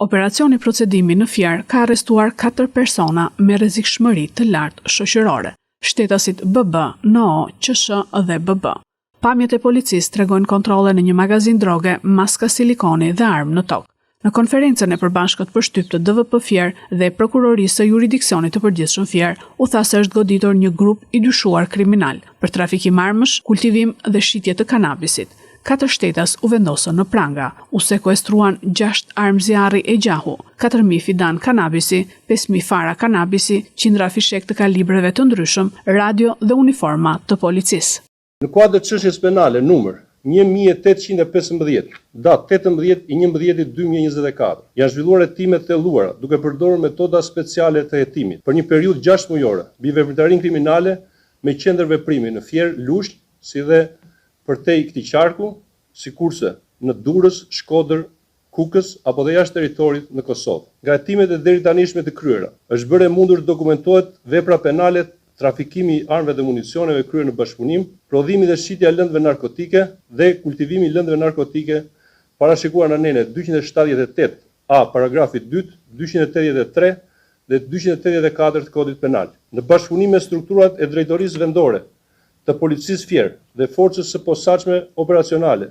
Operacioni procedimi në Fier ka arrestuar 4 persona me rrezikshmëri të lartë shoqërore, shtetasit BB, NO, QSH dhe BB. Pamjet e policisë tregojnë kontrolle në një magazin droge, maska silikoni dhe armë në tokë. Në konferencën e përbashkët përshtyp të DVP Fier dhe Prokurorisë së Juridiksionit të Përgjithshëm Fier, u tha se është goditur një grup i dyshuar kriminal për trafikim armësh, kultivim dhe shitje të kanabisit. 4 shtetas u vendosën në pranga, u sekuestruan 6 armë zjarri e gjahu, 4.000 fidan kanabisi, 5.000 fara kanabisi, qindra fishek të kalibreve të ndryshëm, radio dhe uniforma të policisë. Në kuadër të çështjes penale numër 1815, datë 18/11/2024, janë zhvilluar hetime të thelluara duke përdorur metoda speciale të hetimit për një periudhë 6 mujore mbi veprimtarinë kriminale me qendër veprimi në Fier, Lusht, si dhe përtej këtij qarku, sikurse në Durrës, Shkodër, Kukës apo dhe jashtë territorit në Kosovë. Nga hetimet e deri tanishme të kryera, është bërë e mundur të dokumentohet vepra penale, trafikimi i armëve dhe municioneve kryer në bashkëpunim, prodhimi dhe shitja e lëndëve narkotike dhe kultivimi i lëndëve narkotike parashikuar në anene 278 A paragrafi 2, 283 dhe 284 të Kodit Penal. Në bashkëpunim me strukturat e drejtorisë vendore të policisë Fier dhe forcës së posaçme operacionale